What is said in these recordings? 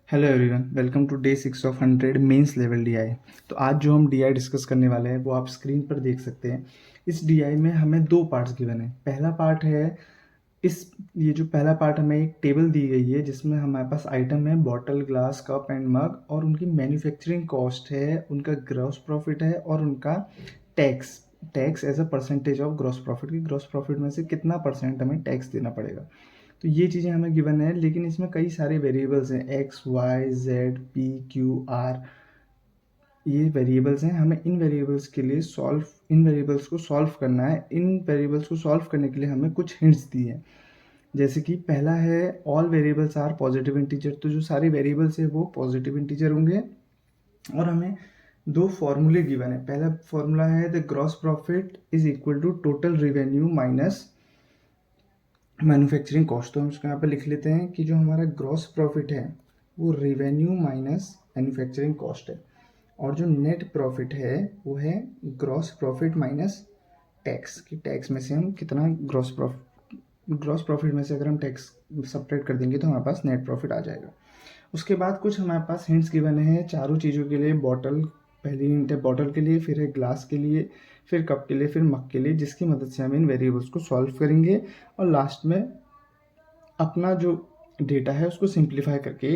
Hello everyone, welcome to day 6 of 100 mains level DI. तो आज जो हम डीआई डिस्कस करने वाले हैं वो आप स्क्रीन पर देख सकते हैं। इस डीआई में हमें दो पार्ट्स गिवन है। पहला पार्ट है इस ये जो पहला पार्ट हमें एक टेबल दी गई है जिसमें हमारे पास आइटम है बॉटल, ग्लास, कप एंड मग और उनकी मैन्युफैक्चरिंग कॉस्ट है, उनका ग्रॉस प्रॉफिट है और उनका tax tax as a percentage of gross profit की ग्रॉस प्रॉफिट में से कितना परसेंट हमें टैक्स देना पड़ेगा। तो ये चीज़ें हमें गिवन है, लेकिन इसमें कई सारे वेरिएबल्स हैं, x y z p q r, ये वेरिएबल्स हैं। हमें इन वेरिएबल्स को सॉल्व करना है। इन वेरिएबल्स को सॉल्व करने के लिए हमें कुछ हिंट्स दी हैं। जैसे कि पहला है all variables are positive integer, तो जो सारे वेरिएबल्स है वो पॉजिटिव इंटीजर होंगे। और हमें दो फॉर्मूले गिवन है। पहला फॉर्मूला है the gross profit is equal to total revenue minus manufacturing cost. तो हम इसको यहाँ पे लिख लेते हैं कि जो हमारा ग्रॉस प्रॉफिट है वो रिवेन्यू माइनस मैन्युफैक्चरिंग कॉस्ट है, और जो नेट प्रॉफिट है वो है ग्रॉस प्रॉफिट माइनस टैक्स, कि टैक्स में से हम कितना ग्रॉस प्रॉफिट में से अगर हम टैक्स सब्ट्रैक्ट कर देंगे तो हमारे पास नेट प्रॉफिट आ जाएगा। उसके बाद कुछ हमारे पास हिंट्स गिवन है चारों चीज़ों के लिए। बॉटल, पहली हिंट है बॉटल के लिए, फिर है ग्लास के लिए, फिर कप के लिए, फिर मग के लिए, जिसकी मदद से हम इन वेरिएबल्स को सॉल्व करेंगे और लास्ट में अपना जो डेटा है उसको सिंप्लीफाई करके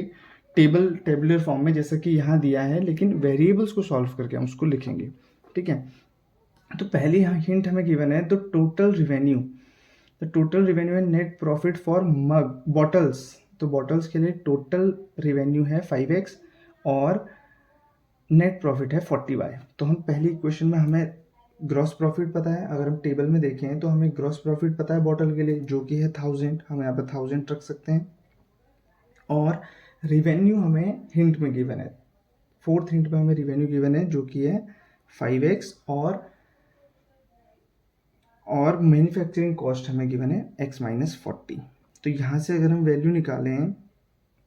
टेबुलर फॉर्म में, जैसा कि यहाँ दिया है, लेकिन वेरिएबल्स को सॉल्व करके हम उसको लिखेंगे। ठीक है, तो पहली हिंट हमें गिवन है the total revenue and net profit for mug bottles. तो बॉटल्स के लिए टोटल रिवेन्यू है 5x और नेट प्रॉफिट है 40y। तो हम पहली इक्वेशन में हमें ग्रॉस प्रॉफिट पता है, अगर हम टेबल में देखें तो हमें ग्रॉस प्रॉफिट पता है बॉटल के लिए जो कि है 1000, हम यहाँ पर 1000 रख सकते हैं। और रिवेन्यू हमें हिंट में गिवन है, फोर्थ हिंट में हमें रिवेन्यू गिवन है जो कि है 5x और मैन्युफैक्चरिंग कॉस्ट हमें गिवन है x माइनस 40। तो यहाँ से अगर हम वैल्यू निकालें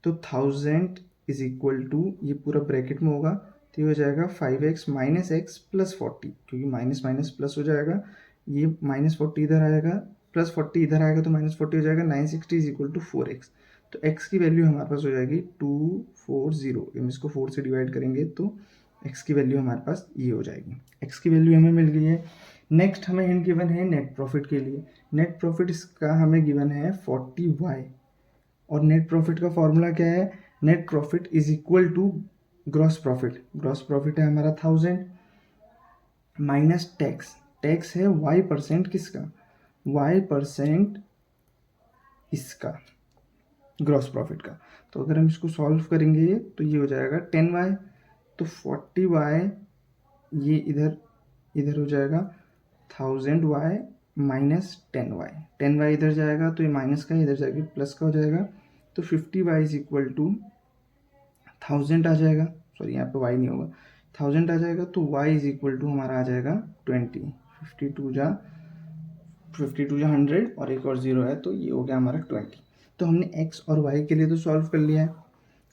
तो 1000 इज इक्वल टू, ये पूरा ब्रैकेट में होगा तो ये हो जाएगा 5x माइनस एक्स प्लस 40, क्योंकि माइनस माइनस प्लस हो जाएगा, ये माइनस 40 इधर आएगा, प्लस 40 इधर आएगा तो माइनस 40 हो जाएगा। 960 इज इक्वल टू 4x। तो x की वैल्यू हमारे पास हो जाएगी 240। हम इसको 4 से डिवाइड करेंगे तो x की वैल्यू हमारे पास ये हो जाएगी। x की वैल्यू हमें मिल गई है। नेक्स्ट हमें हिंट गिवन है नेट प्रॉफिट के लिए। नेट प्रॉफिट इसका हमें गिवन है 40y, और नेट प्रॉफिट का फॉर्मूला क्या है, net profit is equal to gross profit. Gross profit है हमारा 1000 माइनस टैक्स, टैक्स है y% किसका, y% इसका ग्रॉस प्रॉफिट का। तो अगर हम इसको सॉल्व करेंगे तो ये हो जाएगा 10y, तो 40y ये इधर इधर हो जाएगा 1000y माइनस 10y, 10y इधर जाएगा तो ये माइनस का इधर जाएगा प्लस का हो जाएगा, तो 50y इज इक्वल टू 1000 आ जाएगा, सॉरी यहाँ पे y नहीं होगा, 1000 आ जाएगा, तो y इज इक्वल टू हमारा आ जाएगा 20। 52 जा 100 और एक और 0 है तो ये हो गया हमारा 20। तो हमने x और y के लिए तो सॉल्व कर लिया है।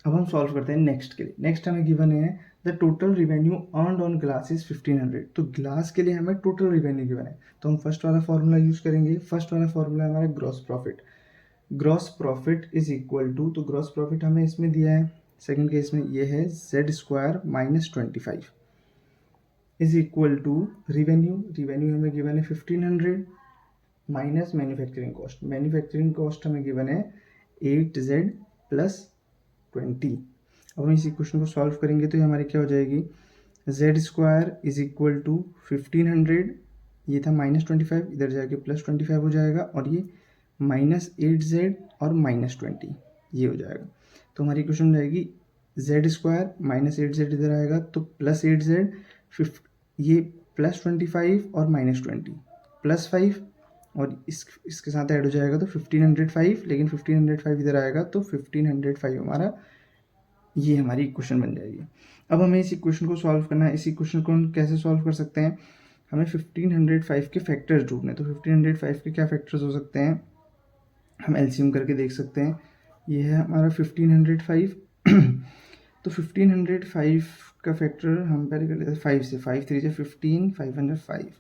अब हम सॉल्व करते हैं नेक्स्ट के लिए। नेक्स्ट हमें गिवन है the total revenue earned on glass is 1500। तो ग्लास के लिए हमें टोटल रिवेन्यू गिवन है, तो हम फर्स्ट वाला फॉर्मूला यूज करेंगे। फर्स्ट वाला फॉर्मूला हमारा gross profit is equal to, तो ग्रॉस प्रॉफिट हमें इसमें दिया है, सेकंड केस में ये है z² minus 25 is equal to revenue हमें गिवन है 1500 माइनस मैन्युफैक्चरिंग कॉस्ट हमें गिवन है 8z प्लस 20। अब हम इस इक्वेशन को सॉल्व करेंगे तो ये हमारी क्या हो जाएगी, z² इज इक्वल टू 1500, ये था माइनस 25, इधर जाके प्लस 25 हो जाएगा, और ये माइनस 8z और माइनस 20 ये हो जाएगा। तो हमारी इक्वेशन हो जाएगी z² माइनस 8z इधर आएगा तो प्लस 8z, ये प्लस 25 और माइनस 20 प्लस 5, और इसके साथ ऐड हो जाएगा तो 1505, लेकिन 1505 इधर आएगा तो 1505 हमारा, ये हमारी इक्वेशन बन जाएगी। अब हमें इस इक्वेशन को सॉल्व करना है। इस इक्वेशन को हम कैसे सॉल्व कर सकते हैं, हमें 1505 के फैक्टर्स ढूंढने हैं। तो 1505 के क्या फैक्टर्स हो सकते हैं, हम एलसीएम करके देख सकते हैं। ये है हमारा 1505 तो 1505 का फैक्टर हम पहले कर लेते हैं 5 से, 5 3 से 15, 505।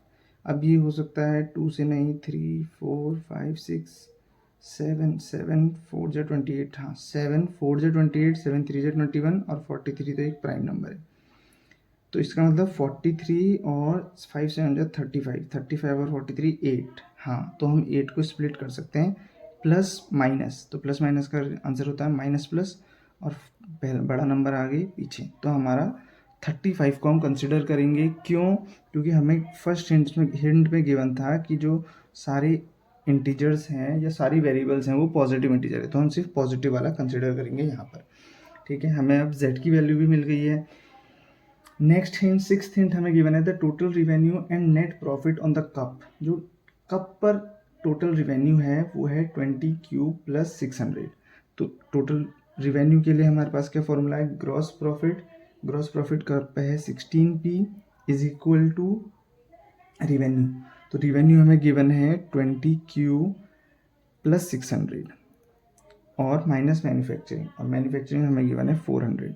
अब ये हो सकता है 2 से नहीं, 3 4 5 6 7 4 जा 28, हाँ 7 4 जा 28, 7 3 जा 21 और 43 तो एक प्राइम नंबर है। तो इसका मतलब 43 और 5 7 जा 35, 35 और 43 8। हाँ, तो हम 8 को स्प्लिट कर सकते हैं प्लस माइनस, तो प्लस माइनस का आंसर होता है माइनस प्लस और बड़ा नंबर आगे पीछे। तो हमारा 35 को हम कंसिडर करेंगे। क्यों? क्योंकि हमें फर्स्ट हिंट में गिवन था कि जो सारे इंटीजर्स हैं या सारी वेरिएबल्स हैं वो पॉजिटिव इंटीजर है, तो हम सिर्फ पॉजिटिव वाला कंसिडर करेंगे यहाँ पर। ठीक है, हमें अब z की वैल्यू भी मिल गई है। नेक्स्ट हिंट, सिक्स्थ हिंट हमें गिवन है the total revenue and net profit on the cup. जो कप पर टोटल रिवेन्यू है वो है 20Q प्लस 600। तो टोटल रिवेन्यू के लिए हमारे पास क्या फॉर्मूला है? Gross profit. ग्रॉस प्रॉफिट कप पे है 16P is equal to revenue. तो रिवेन्यू हमें गिवन है 20Q प्लस 600 और माइनस मैन्युफैक्चरिंग, और मैन्युफैक्चरिंग हमें गिवन है 400।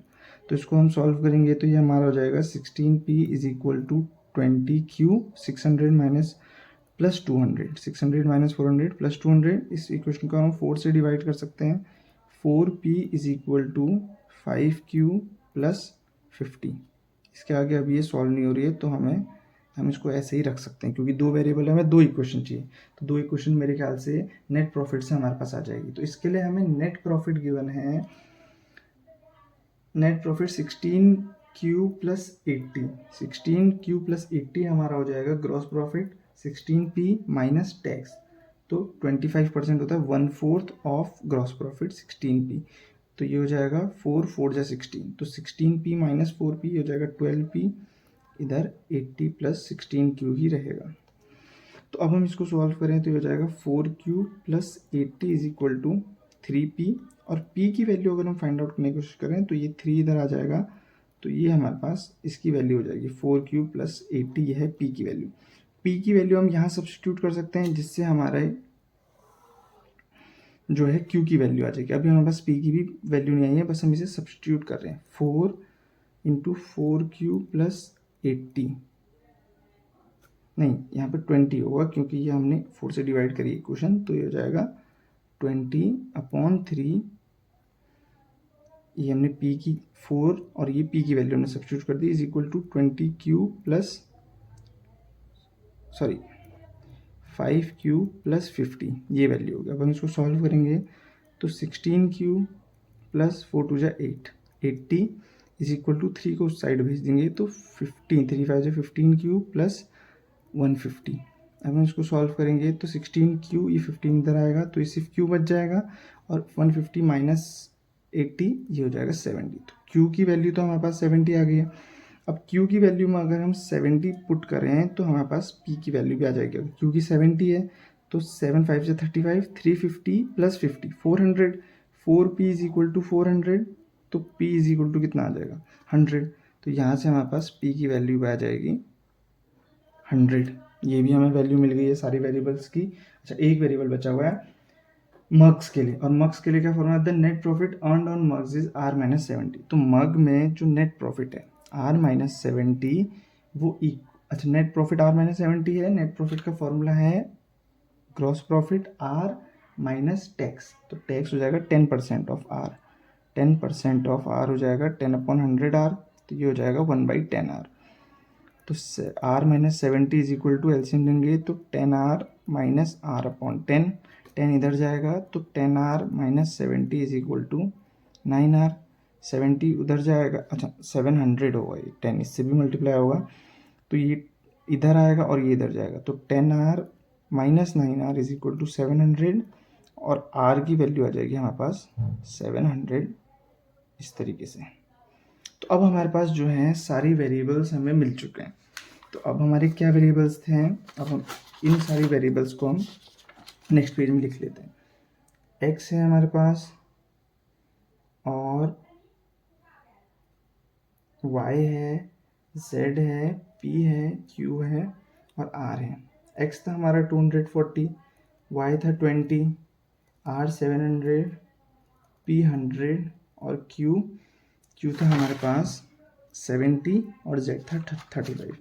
तो इसको हम सॉल्व करेंगे तो ये हमारा हो जाएगा 16P is equal to 20Q 600 minus plus 200, 600 minus 400 plus 200। इस इक्वेशन को हम 4 से डिवाइड कर सकते हैं। 4P is equal to 5Q plus 50। इसके आगे अभी ये सॉल्व नहीं हो रही है तो हम इसको ऐसे ही रख सकते हैं, क्योंकि दो वेरिएबल है, हमें दो इक्वेशन चाहिए। तो दो इक्वेशन मेरे ख्याल से नेट प्रॉफिट से हमारे पास आ जाएगी। तो इसके लिए हमें नेट प्रॉफिट गिवन है, net profit 16Q plus 80। 16Q plus 80 हमारा हो जाएगा gross profit 16P minus tax. तो 25% होता है 1/4 ऑफ ग्रॉस प्रॉफिट 16P। तो ये हो जाएगा 4 4 जा 16, तो 16P माइनस 4P हो जाएगा 12P। इधर 80 प्लस 16Q ही रहेगा। तो अब हम इसको सॉल्व करें तो ये हो जाएगा 4Q plus 80 is equal to 3P। और P की वैल्यू अगर हम फाइंड आउट करने की कोशिश करें तो ये 3 इधर आ जाएगा, तो ये हमारे पास इसकी वैल्यू हो जाएगी 4Q प्लस 80। ये है P की वैल्यू। P की वैल्यू हम यहाँ सब्सटीट्यूट कर सकते हैं, जिससे हमारा जो है Q की वैल्यू आ जाएगी। अभी हमारे पास P की भी वैल्यू नहीं आई है, बस हम इसे सब्सटीट्यूट कर रहे हैं। 4 इंटू 4Q प्लस 80, नहीं यहाँ पे 20 होगा क्योंकि ये हमने 4 से डिवाइड करी इक्वेशन। तो ये हो जाएगा 20/3। ये हमने P की 4 और ये P की वैल्यू हमने सब्सटीट्यूट कर दी, is equal to 20Q plus 5Q plus 50। ये वैल्यू होगी। अब हम इसको सॉल्व करेंगे तो 16Q प्लस 4 2 जा 8, 80 इज इक्वल टू 3 को उस साइड भेज देंगे तो 15, 3 5 जा 15Q प्लस 150। अब हम इसको सॉल्व करेंगे तो 16Q, ये 15 इधर आएगा तो ये सिर्फ Q बच जाएगा, और 150 माइनस 80 ये हो जाएगा 70। तो Q की वैल्यू तो हमारे पास 70 आ गई है। अब Q की वैल्यू में अगर हम 70 पुट करें तो हमारे पास P की वैल्यू भी आ जाएगी। अगर Q की 70 है तो 7 5 से 35, 350 plus 50 400। 4P is equal to 400, तो P इज इक्वल टू कितना आ जाएगा 100। तो यहाँ से हमारे पास P की वैल्यू आ जाएगी 100। ये भी हमें वैल्यू मिल गई है सारी वेरिएबल्स की। अच्छा, एक वेरिएबल बचा हुआ है मग्स के लिए, और मग्स के लिए क्या फॉर्मूला है? The net profit earned on mugs is R minus 70। तो मग में जो नेट प्रॉफिट है R माइनस 70 वो अच्छा, नेट प्रॉफिट R माइनस 70 है। नेट प्रॉफिट का फॉर्मूला है gross profit R minus tax. तो टैक्स हो जाएगा 10% ऑफ R। 10% ऑफ R हो जाएगा 10/100R, तो ये हो जाएगा 1/10R। तो R minus 70 is equal to LCM लेंगे तो 10R माइनस R/10। 10 इधर जाएगा तो 10R minus 70 is equal to 9R। 70 उधर जाएगा, अच्छा 700 होगा, ये 10 इससे भी मल्टीप्लाई होगा तो ये इधर आएगा और ये इधर जाएगा, तो 10R minus 9R is equal to 700, और R की वैल्यू आ जाएगी हमारे पास 700 इस तरीके से। तो अब हमारे पास जो है सारी वेरिएबल्स हमें मिल चुके हैं। तो अब हमारे क्या वेरिएबल्स थे, अब हम इन सारी वेरिएबल्स को हम नेक्स्ट पेज में लिख लेते हैं। x है हमारे पास, और y है, z है, p है, q है और r है। x था हमारा 240, y था 20, r 700, p 100 और q था हमारे पास 70 और z था 35।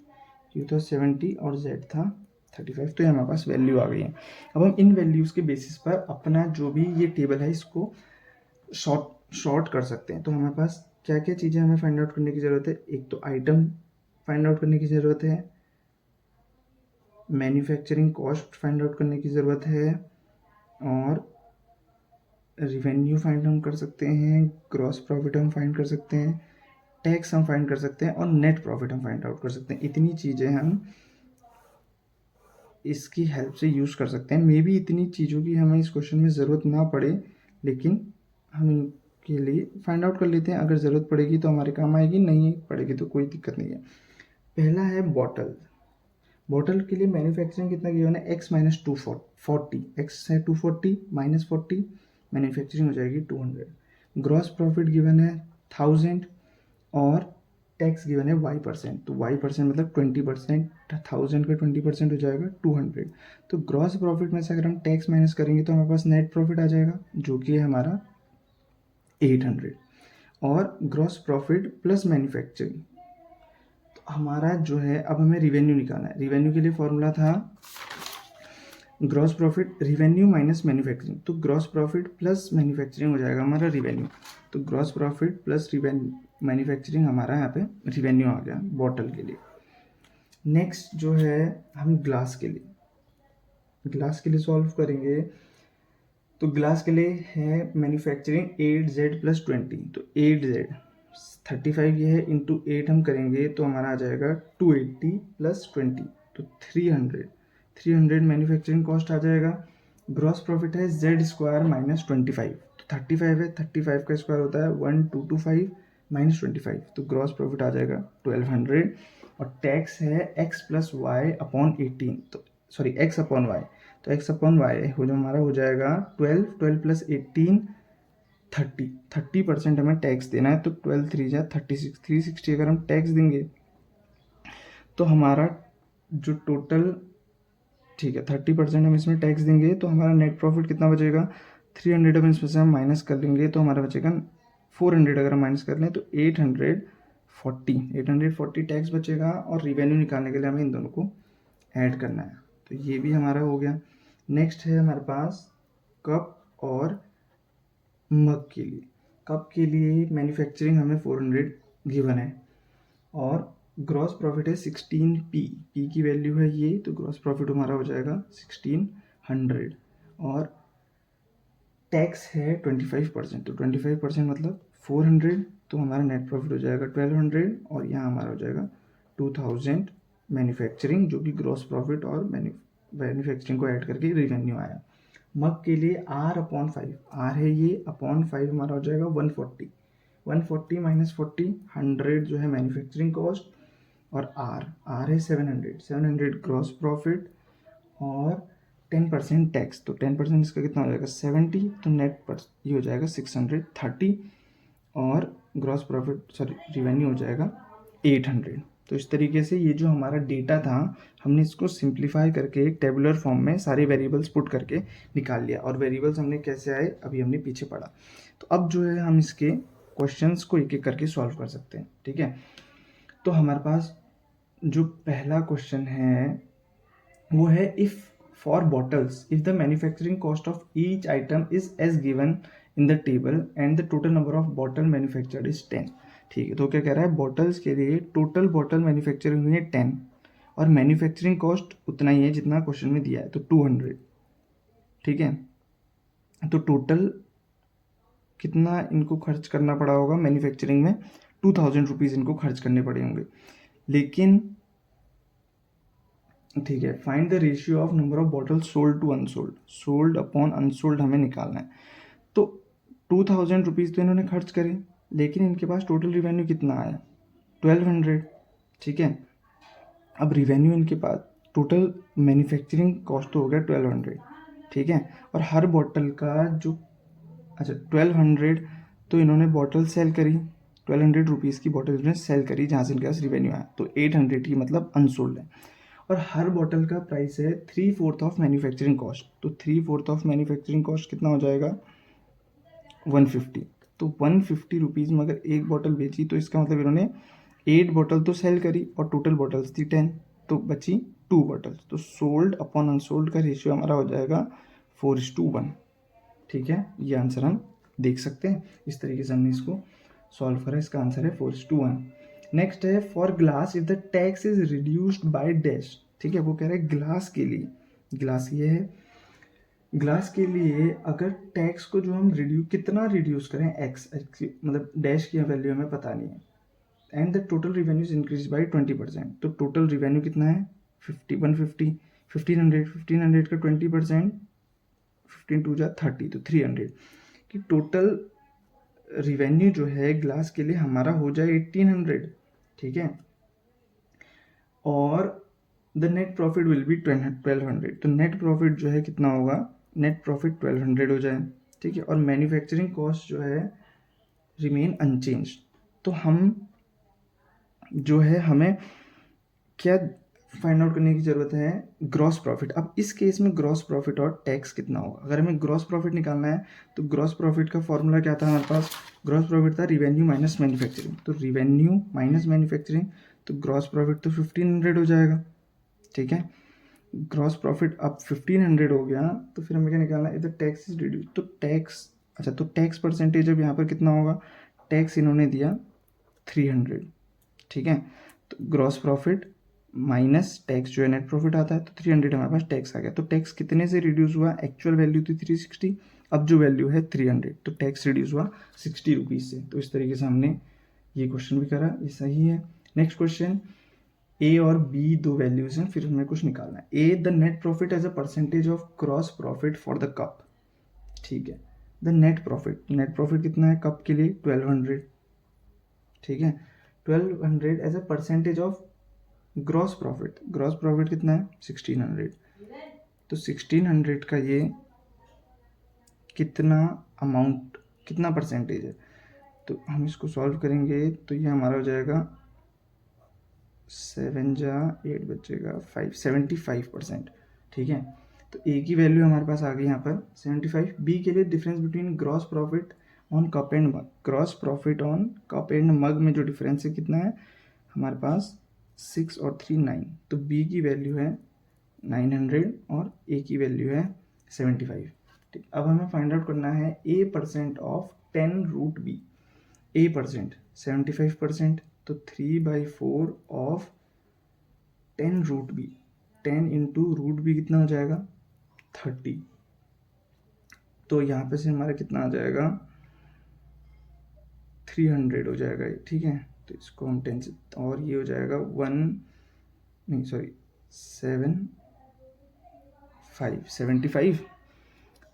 q था 70 और z था 35, तो ये हमारे पास वैल्यू आ गई है। अब हम इन वैल्यूज़ के बेसिस पर अपना जो भी ये टेबल है इसको शॉर्ट कर सकते हैं। तो हमारे पास क्या क्या चीज़ें हमें फाइंड आउट करने की ज़रूरत है। एक तो आइटम फाइंड आउट करने की ज़रूरत है, मैन्युफैक्चरिंग कॉस्ट फाइंड आउट करने की ज़रूरत है, और रिवेन्यू फाइंड हम कर सकते हैं, ग्रॉस प्रॉफिट हम फाइंड कर सकते हैं, टैक्स हम फाइंड कर सकते हैं, और नेट प्रॉफिट हम फाइंड आउट कर सकते हैं। इतनी चीज़ें हम इसकी हेल्प से यूज़ कर सकते हैं। मे बी इतनी चीज़ों की हमें इस क्वेश्चन में ज़रूरत ना पड़े, लेकिन हम इनके लिए फाइंड आउट कर लेते हैं। अगर ज़रूरत पड़ेगी तो हमारे काम आएगी, नहीं पड़ेगी तो कोई दिक्कत नहीं है। पहला है बॉटल। बॉटल के लिए मैन्युफैक्चरिंग कितना गिवन है, x माइनस 240, x है 240 माइनस 40, मैन्युफैक्चरिंग हो जाएगी 200। ग्रॉस प्रॉफिट गिवन है 1000 और टैक्स गिवन है y%, तो y% मतलब 20%, 1000 का 20% हो जाएगा 200। तो ग्रॉस प्रॉफिट में से अगर हम टैक्स माइनस करेंगे तो हमारे पास नेट प्रॉफिट आ जाएगा जो कि है हमारा 800। और ग्रॉस प्रॉफिट प्लस मैन्युफैक्चरिंग, तो हमारा जो है अब हमें रिवेन्यू निकालना है। रिवेन्यू के लिए फॉर्मूला था gross profit revenue minus manufacturing, तो ग्रॉस प्रॉफिट प्लस मैन्युफैक्चरिंग हो जाएगा हमारा रिवेन्यू। तो ग्रॉस प्रॉफिट प्लस मैन्युफैक्चरिंग हमारा यहाँ पे रिवेन्यू आ गया बॉटल के लिए। नेक्स्ट जो है हम ग्लास के लिए सॉल्व करेंगे। तो ग्लास के लिए है मैन्युफैक्चरिंग 8z प्लस 20, तो 8z 35 ये है इंटू 8 हम करेंगे तो हमारा आ जाएगा 280 प्लस 20, तो 300 मैन्युफैक्चरिंग कॉस्ट आ जाएगा। ग्रॉस प्रॉफिट है z स्क्वायर माइनस 25, तो 35 है, 35 का स्क्वायर होता है 1225 माइनस 25, तो ग्रॉस प्रॉफिट आ जाएगा 1200। और टैक्स है x प्लस वाई अपॉन 18, तो सॉरी x अपॉन वाई, तो x अपॉन वाई हो जो हमारा हो जाएगा 12 प्लस 18 30% हमें टैक्स देना है। तो 12 3 जा 36, 360 अगर हम टैक्स देंगे तो हमारा जो टोटल, ठीक है 30% हम इसमें टैक्स देंगे तो हमारा नेट प्रॉफिट कितना बचेगा 300, हम इसमें से हम माइनस कर लेंगे तो हमारा बचेगा 400, अगर हम माइनस कर लें तो 840 टैक्स बचेगा। और रिवेन्यू निकालने के लिए हमें इन दोनों को ऐड करना है, तो ये भी हमारा हो गया। नेक्स्ट है हमारे पास कप और मग के लिए। कप के लिए मैन्युफैक्चरिंग हमें 400 गिवन है और ग्रॉस प्रॉफिट है 16p, p की वैल्यू है ये, तो ग्रॉस प्रॉफिट हमारा हो जाएगा 1600। और टैक्स है 25%, तो 25% मतलब 400, तो हमारा नेट प्रॉफिट हो जाएगा 1200 और यहाँ हमारा हो जाएगा 2000 मैन्युफैक्चरिंग, जो कि ग्रॉस प्रॉफिट और मैन्युफैक्चरिंग को ऐड करके रिवेन्यू आया। मग के लिए r अपॉन 5, r है ये अपॉन 5 हमारा हो जाएगा 140 माइनस 40, 100 जो है मैन्युफैक्चरिंग कॉस्ट और r है 700 ग्रॉस प्रॉफिट और 10% टैक्स, तो 10% इसका कितना हो जाएगा 70, तो नेट पर ये हो जाएगा 630 और ग्रॉस प्रॉफिट सॉरी रिवेन्यू हो जाएगा 800। तो इस तरीके से ये जो हमारा डेटा था हमने इसको सिंप्लीफाई करके एक टेबुलर फॉर्म में सारे वेरिएबल्स पुट करके निकाल लिया। और वेरिएबल्स हमने कैसे आए अभी हमने पीछे पढ़ा। तो अब जो है हम इसके क्वेश्चंस को एक एक करके सॉल्व कर सकते हैं, ठीक है। तो हमारे पास जो पहला क्वेश्चन है वो है if for bottles if the manufacturing cost of each item is as given in the table and the total number of bottle manufactured is 10, ठीक है। तो क्या कह रहा है बॉटल्स के लिए टोटल बॉटल मैन्युफैक्चरिंग हुई है 10 और मैन्युफैक्चरिंग कॉस्ट उतना ही है जितना क्वेश्चन में दिया है, तो 200, ठीक है। तो टोटल कितना इनको खर्च करना पड़ा होगा मैन्युफैक्चरिंग में, 2000 रुपीज़ इनको खर्च करने पड़े होंगे। लेकिन ठीक है, find the ratio of number of bottle sold to unsold, sold upon unsold हमें निकालना है। तो 2000 रुपीज़ तो इन्होंने खर्च करे, लेकिन इनके पास टोटल रिवेन्यू कितना आया 1200, ठीक है। अब रिवेन्यू इनके पास टोटल मैन्युफैक्चरिंग कॉस्ट तो हो गया 1200, ठीक है। और हर बॉटल का जो अच्छा 1200, तो इन्होंने बॉटल सेल करी 1200 रुपीज़ की बॉटल इन्होंने सेल करी जहाँ से इनके पास रिवेन्यू आया, तो 800 ही मतलब अनसोल्ड है। और हर बॉटल का प्राइस है 3/4 ऑफ मैन्युफैक्चरिंग कॉस्ट, तो 3/4 ऑफ मैन्युफैक्चरिंग कॉस्ट कितना हो जाएगा 150, तो 150 रुपीज़ में अगर एक बॉटल बेची तो इसका मतलब इन्होंने 8 बॉटल तो सेल करी और टोटल बॉटल्स थी 10, तो बची 2 बॉटल्स, तो सोल्ड अपॉन अनसोल्ड का रेशियो हमारा हो जाएगा 4:1। ठीक है, ये आंसर हम देख सकते हैं। इस तरीके से हमने इसको सॉल्व करा, इसका आंसर है 4:1। नेक्स्ट है for glass if the tax is reduced by dash. ठीक है, वो कह रहे हैं ग्लास के लिए, ग्लास ये है, ग्लास के लिए अगर टैक्स को जो हम कितना रिड्यूस करें, एक्स मतलब डैश की वैल्यू हमें पता नहीं है, and the total revenue is increase by 20%। तो टोटल रिवेन्यू कितना है 150, 1500 का 20%, 15×2 = 30, तो 300 कि टोटल रिवेन्यू जो है ग्लास के लिए हमारा हो जाए 1800। ठीक है, और the net profit will be 1200। तो नेट प्रॉफिट जो है कितना होगा, नेट प्रॉफिट 1200 हो जाए। ठीक है, और मैन्युफैक्चरिंग कॉस्ट जो है रिमेन अनचेंज। तो हम जो है हमें क्या फाइंड आउट करने की ज़रूरत है, ग्रॉस प्रॉफिट। अब इस केस में ग्रॉस प्रॉफिट और टैक्स कितना होगा, अगर हमें ग्रॉस प्रॉफिट निकालना है तो ग्रॉस प्रॉफिट का फॉर्मूला क्या था हमारे पास, ग्रॉस प्रॉफिट था रिवेन्यू माइनस मैन्युफैक्चरिंग। तो रिवेन्यू माइनस मैन्युफैक्चरिंग, तो ग्रॉस प्रॉफिट तो 1500 हो जाएगा। ठीक है, ग्रॉस प्रॉफिट अब 1500 हो गया, तो फिर हमें क्या निकालना है, इधर टैक्स इज रिड्यूस, तो टैक्स, अच्छा तो टैक्स परसेंटेज अब यहाँ पर कितना होगा, टैक्स इन्होंने दिया 300। ठीक है, तो ग्रॉस प्रॉफिट माइनस टैक्स जो है नेट प्रॉफिट आता है, तो 300 हमारे पास टैक्स आ गया। तो टैक्स कितने से रिड्यूस हुआ, एक्चुअल वैल्यू थी 360, अब जो वैल्यू है 300, तो टैक्स रिड्यूस हुआ 60 रुपीज़ से। तो इस तरीके से हमने ये क्वेश्चन भी करा, ये सही है। नेक्स्ट क्वेश्चन, ए और बी दो वैल्यूज हैं, फिर हमें कुछ निकालना है। A the net profit as a percentage of gross profit for the cup. ठीक है, द नेट प्रॉफिट कितना है कप के लिए 1200। ठीक है, 1200 as a percentage of gross profit कितना है 1600। तो 1600 का ये कितना अमाउंट, कितना परसेंटेज है, तो हम इसको सॉल्व करेंगे तो ये हमारा हो जाएगा 7 जा 8 बचेगा 5, 75%। ठीक है, तो ए की वैल्यू हमारे पास आ गई यहाँ पर 75। बी के लिए difference between gross profit on cup and mug, gross profit on cup and mug में जो डिफरेंस है कितना है हमारे पास 6 और 3 9, तो बी की वैल्यू है 900 और ए की वैल्यू है 75। ठीक, अब हमें फाइंड आउट करना है A percent of 10√b। A percent 75%, तो 3/4 ऑफ 10√b, 10 इंटू √b कितना हो जाएगा 30। तो यहाँ पे से हमारा कितना आ जाएगा 300 हो जाएगा ये। ठीक है, तो इसको हम 10 से, और ये हो जाएगा 75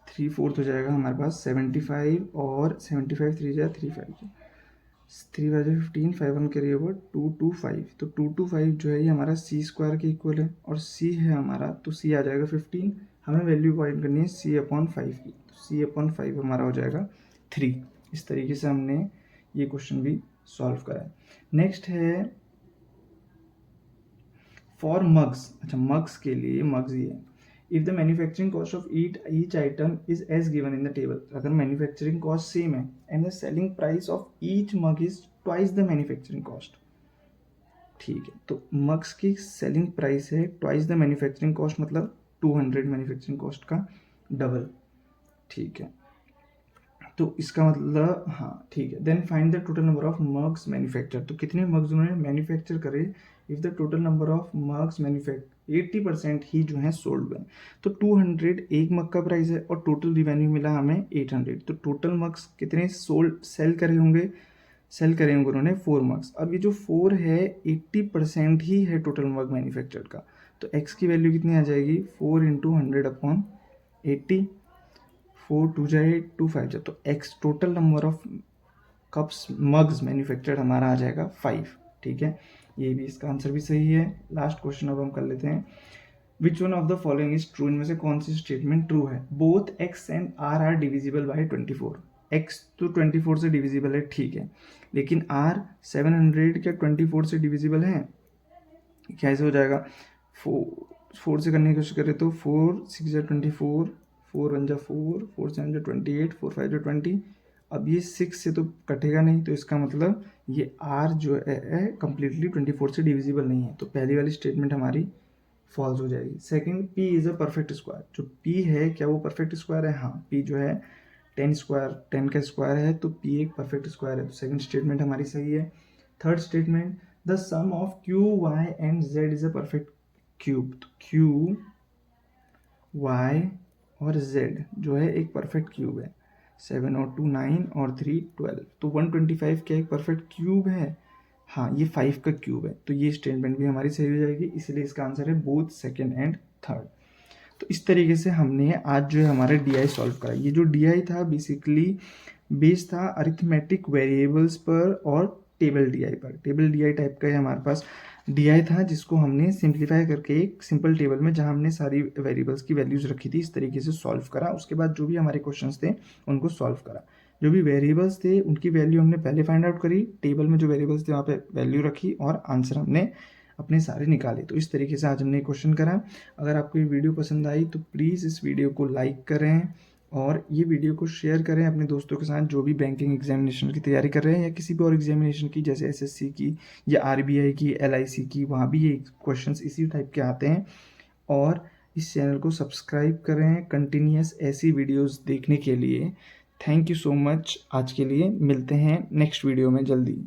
3/4 हो जाएगा हमारे पास 75, और 75 3 जा 3 5 3 बाई 15, 5 1 करिए वो 225। तो 225 जो है ये हमारा सी स्क्वायर के इक्वल है, और सी है हमारा, तो सी आ जाएगा 15। हमें वैल्यू फाइंड करनी है C/5 की, तो C/5 हमारा हो जाएगा 3। इस तरीके से हमने ये क्वेश्चन भी सॉल्व करा है। नेक्स्ट है फॉर मग्स। अच्छा, मग्स के लिए, मग्स ये if the manufacturing cost of each item is as given in the table. अगर मैन्युफैक्चरिंग कॉस्ट सेम है and the selling price of each mug is twice the manufacturing cost. ठीक है, तो mugs की selling price है twice the manufacturing cost, मतलब 200 manufacturing cost का double. ठीक है, तो इसका मतलब, हाँ ठीक है, then find the total number of mugs manufacture. तो कितने मग्स उन्होंने मैन्युफैक्चर करे if the total number of mugs manufacture 80% ही जो है सोल्ड हुए। तो 200 एक मग का प्राइस है और टोटल रिवेन्यू मिला हमें 800। तो टोटल मग्स कितने सोल्ड सेल करे होंगे उन्होंने 4 मग्स। अब ये जो 4 है 80% ही है टोटल मग मैन्युफैक्चर का, तो एक्स की वैल्यू कितनी आ जाएगी 4 इंटू 100/80, 4 2 जा 8 2 5 जा, तो x total number of cups mugs manufactured हमारा आ जाएगा 5। ठीक है, ये भी इसका आंसर भी सही है। लास्ट क्वेश्चन अब हम कर लेते हैं, which one of the following is true. इनमें से कौन सी स्टेटमेंट ट्रू है। Both X and R divisible by 24। X तो 24 से डिविजिबल है, ठीक है, लेकिन आर 700 क्या 24 से डिविजिबल है, कैसे हो जाएगा, 4 से करने की कोशिश करें तो 4 6 जा 24, 4 1 जा 4, 4 7 जा 28, 4 5 जा 20। अब ये 6 से तो कटेगा नहीं, तो इसका मतलब ये R जो है कम्प्लीटली 24 से डिविजिबल नहीं है। तो पहली वाली स्टेटमेंट हमारी फॉल्स हो जाएगी। Second, p is a perfect square, जो p है क्या वो परफेक्ट स्क्वायर है? हाँ, p जो है 10 स्क्वायर, 10 का स्क्वायर है तो p एक परफेक्ट स्क्वायर है, तो सेकंड स्टेटमेंट हमारी सही है। Third statement, the sum of q y and z is a perfect cube, तो q y और z जो है एक परफेक्ट क्यूब है। 7 और 2 9 और 3 12, तो 125 क्या एक परफेक्ट क्यूब है? हाँ, ये 5 का क्यूब है, तो ये स्टेटमेंट भी हमारी सही हो जाएगी, इसलिए इसका आंसर है बोथ सेकेंड एंड थर्ड। तो इस तरीके से हमने आज जो है हमारा डी सॉल्व करा। ये जो डी था बेसिकली बेस्ड था अरिथमेटिक वेरिएबल्स पर और टेबल डी पर। टेबल डी टाइप का है हमारे पास डी था, जिसको हमने सिंप्लीफाई करके एक सिंपल टेबल में जहां हमने सारी वेरिएबल्स की वैल्यूज रखी थी इस तरीके से सॉल्व करा। उसके बाद जो भी हमारे क्वेश्चंस थे उनको सॉल्व करा। जो भी वेरिएबल्स थे उनकी वैल्यू हमने पहले फाइंड आउट करी, टेबल में जो वेरिएबल्स थे वहाँ पे वैल्यू रखी और आंसर हमने अपने सारे निकाले। तो इस तरीके से आज हमने क्वेश्चन करा। अगर आपको ये वीडियो पसंद आई तो प्लीज़ इस वीडियो को लाइक करें और ये वीडियो को शेयर करें अपने दोस्तों के साथ जो भी बैंकिंग एग्जामिनेशन की तैयारी कर रहे हैं या किसी भी और एग्जामिनेशन की, जैसे एसएससी की या आरबीआई की, एलआईसी की, वहाँ भी ये क्वेश्चंस इसी टाइप के आते हैं। और इस चैनल को सब्सक्राइब करें कंटिन्यूस ऐसी वीडियोस देखने के लिए। Thank you so much. आज के लिए मिलते हैं नेक्स्ट वीडियो में जल्दी।